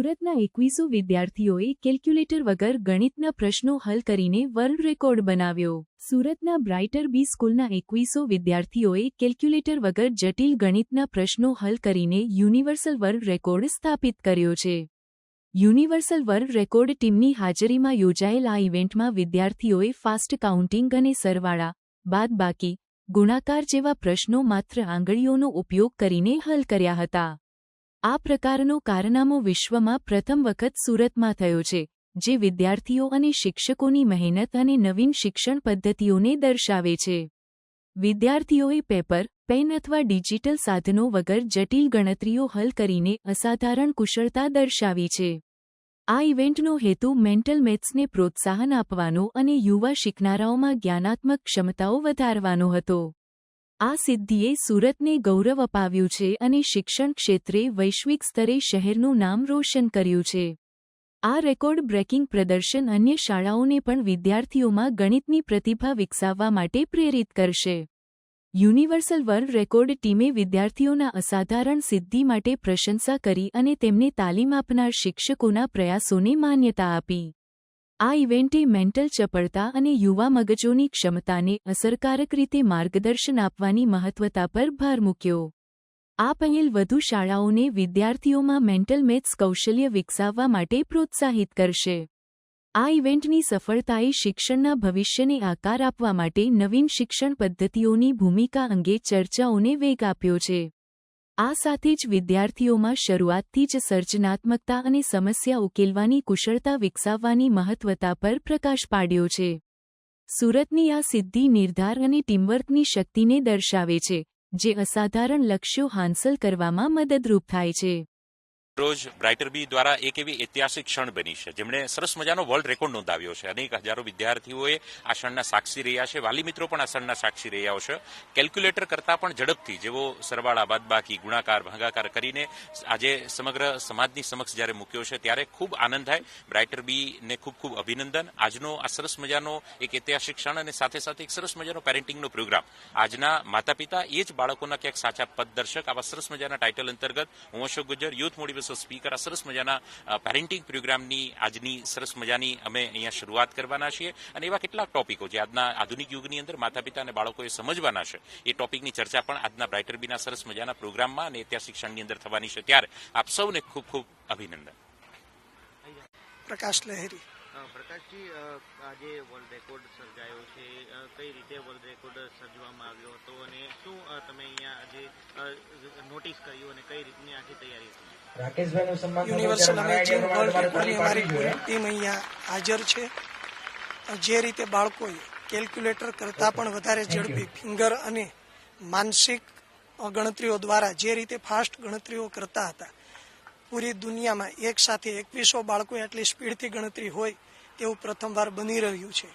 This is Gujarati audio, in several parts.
સુરતના 2100 વિદ્યાર્થીઓએ કેલ્ક્યુલેટર વગર ગણિતના પ્રશ્નો હલ કરીને વર્લ્ડ રેકોર્ડ બનાવ્યો। સુરતના બ્રાઇટર બી સ્કૂલના 2100 વિદ્યાર્થીઓએ કેલ્ક્યુલેટર વગર જટિલ ગણિતના પ્રશ્નો હલ કરીને યુનિવર્સલ વર્લ્ડ રેકોર્ડ સ્થાપિત કર્યો છે। યુનિવર્સલ વર્લ્ડ રેકોર્ડ ટીમની હાજરીમાં યોજાયેલ આ ઇવેન્ટમાં વિદ્યાર્થીઓએ ફાસ્ટ કાઉન્ટિંગ અને સરવાળા, બાદબાકી, ગુણાકાર જેવા પ્રશ્નો માત્ર આંગળીઓનો ઉપયોગ કરીને હલ કર્યા હતા। આ પ્રકારનો કારનામો વિશ્વમાં પ્રથમ વખત સુરતમાં થયો છે, જે વિદ્યાર્થીઓ અને શિક્ષકોની મહેનત અને નવીન શિક્ષણ પદ્ધતિઓને દર્શાવે છે। વિદ્યાર્થીઓએ પેપર, પેન અથવા ડિજિટલ સાધનો વગર જટિલ ગણતરીઓ હલ કરીને અસાધારણ કુશળતા દર્શાવી છે। આ ઇવેન્ટનો હેતુ મેન્ટલ મેથ્સને પ્રોત્સાહન આપવાનો અને યુવા શીખનારાઓમાં જ્ઞાનાત્મક ક્ષમતાઓ વધારવાનો હતો। આ સિદ્ધિએ સુરતને ગૌરવ અપાવ્યું છે અને શિક્ષણ ક્ષેત્રે વૈશ્વિક સ્તરે શહેરનું નામ રોશન કર્યું છે। આ રેકોર્ડ બ્રેકિંગ પ્રદર્શન અન્ય શાળાઓને પણ વિદ્યાર્થીઓમાં ગણિતની પ્રતિભા વિકસાવવા માટે પ્રેરિત કરશે। યુનિવર્સલ વર્લ્ડ રેકોર્ડ ટીમે વિદ્યાર્થીઓના અસાધારણ સિદ્ધિ માટે પ્રશંસા કરી અને તેમને તાલીમ આપનાર શિક્ષકોના પ્રયાસોને માન્યતા આપી। આ ઇવેન્ટે મેન્ટલ ચપળતા અને યુવા મગજોની ક્ષમતાને અસરકારક રીતે માર્ગદર્શન આપવાની મહત્વતા પર ભાર મૂક્યો। આ પહેલ વધુ શાળાઓને વિદ્યાર્થીઓમાં મેન્ટલ મેથ્સ કૌશલ્ય વિકસાવવા માટે પ્રોત્સાહિત કરશે। આ ઇવેન્ટની સફળતાએ શિક્ષણના ભવિષ્યને આકાર આપવા માટે નવીન શિક્ષણ પદ્ધતિઓની ભૂમિકા અંગે ચર્ચાઓને વેગ આપ્યો છે। આ સાથે જ વિદ્યાર્થીઓમાં શરૂઆતથી જ સર્જનાત્મકતા અને સમસ્યા ઉકેલવાની કુશળતા વિકસાવવાની મહત્વતા પર પ્રકાશ પાડ્યો છે। સુરતની આ સિદ્ધિ નિર્ધાર અને ટીમવર્કની શક્તિને દર્શાવે છે, જે અસાધારણ લક્ષ્યો હાંસલ કરવામાં મદદરૂપ થાય છે। રોજ બ્રાઇટર બી દ્વારા એક એવી ઐતિહાસિક ક્ષણ બની છે, જેમણે સરસ મજાનો વર્લ્ડ રેકોર્ડ નોંધાવ્યો છે। અનેક હજારો વિદ્યાર્થીઓએ આ ક્ષણના સાક્ષી રહ્યા છે, વાલી મિત્રો પણ આ ક્ષણના સાક્ષી રહ્યા છે। કેલ્ક્યુલેટર કરતાં પણ ઝડપથી જેવો સરવાળા, બાદબાકી, ગુણાકાર, ભાગાકાર કરીને આજે સમગ્ર સમાજની સમક્ષ જ્યારે મૂક્યો છે, ત્યારે ખૂબ આનંદ થાય। બ્રાઇટર બીને ખૂબ ખૂબ અભિનંદન। આજનો આ સરસ મજાનો એક ઐતિહાસિક ક્ષણ અને સાથે સાથે એક સરસ મજાનો પેરેન્ટિંગનો પ્રોગ્રામ, આજના માતા પિતા એ જ બાળકોના ક્યાંક સાચા પથદર્શક, આવા સરસ મજાના ટાઇટલ અંતર્ગત હું Ashok Gujjar, youth motivation speaker, આ સરસ મજાના પેરેન્ટિંગ પ્રોગ્રામની આજની સરસ મજાની અમે અહીંયા શરૂઆત કરવાના છીએ અને એવા કેટલાક ટોપિકો જે આજના આધુનિક યુગની અંદર માતા પિતા અને બાળકોએ સમજવાના છે, એ ટોપિકની ચર્ચા પણ આજના બ્રાઇટર બીના સરસ મજાના પ્રોગ્રામમાં અને ઐતિહાસિક ક્ષણની અંદર થવાની છે। ત્યારે આપ સૌને ખૂબ ખૂબ અભિનંદન। પ્રકાશ લહેરી। પ્રકાશજી, આજે વર્લ્ડ રેકોર્ડ સર્જાયો છે, કઈ રીતે વર્લ્ડ રેકોર્ડ સર્જવામાં આવ્યો હતો અને શું તમે અહીંયા આજે નોટિસ કર્યું અને કઈ રીતની આખી તૈયારી હતી? યુનિવર્સલ અમેઝિંગ વર્લ્ડ રેકોર્ડની અમારી પૂરી ટીમ અહીંયા હાજર છે। જે રીતે બાળકોએ કેલ્ક્યુલેટર કરતાં પણ વધારે ઝડપી ફિંગર અને માનસિક ગણતરીઓ દ્વારા જે રીતે ફાસ્ટ ગણતરીઓ કરતા હતા, પૂરી દુનિયામાં એક સાથે 2100 બાળકોએ આટલી સ્પીડથી ગણતરી હોય તેવું પ્રથમવાર બની રહ્યું છે।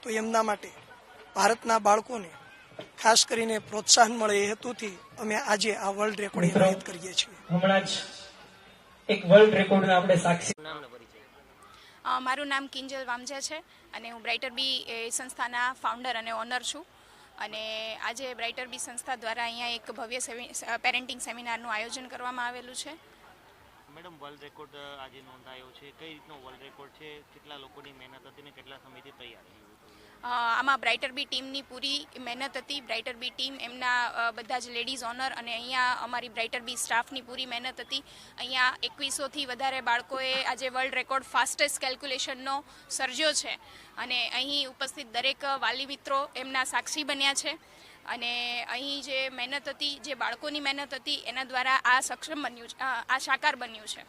તો એમના માટે ભારતના બાળકોને ખાસ કરીને પ્રોત્સાહન મળે એ હેતુથી અમે આજે આ વર્લ્ડ રેકોર્ડ એનાયત કરીએ છીએ। હમણાં જ એક વર્લ્ડ રેકોર્ડના આપણે સાક્ષી। મારું નામ કિંજલ વામજા છે અને હું બ્રાઇટર બી સંસ્થાના ફાઉન્ડર અને ઓનર છું અને આજે બ્રાઇટર બી સંસ્થા દ્વારા અહીંયા એક ભવ્ય પેરેન્ટિંગ સેમિનારનું આયોજન કરવામાં આવેલું છે। મેડમ, વર્લ્ડ રેકોર્ડ આજે નોંધાયો છે, કઈ રીતનો વર્લ્ડ રેકોર્ડ છે, કેટલા લોકોની મહેનત હતી અને કેટલા સમયથી તૈયાર થયું? આમાં બ્રાઇટર બી ટીમની પૂરી મહેનત હતી। બ્રાઇટર બી ટીમ એમના બધા જ લેડીઝ ઓનર અને અહીંયા અમારી બ્રાઇટર બી સ્ટાફની પૂરી મહેનત હતી। અહીંયા 2100થી વધારે બાળકોએ આજે વર્લ્ડ રેકોર્ડ ફાસ્ટેસ્ટ કેલ્ક્યુલેશનનો સર્જ્યો છે અને અહીં ઉપસ્થિત દરેક વાલી મિત્રો એમના સાક્ષી બન્યા છે અને અહીં જે મહેનત હતી, જે બાળકોની મહેનત હતી, એના દ્વારા આ સક્ષમ બન્યું, આ સાકાર બન્યું છે।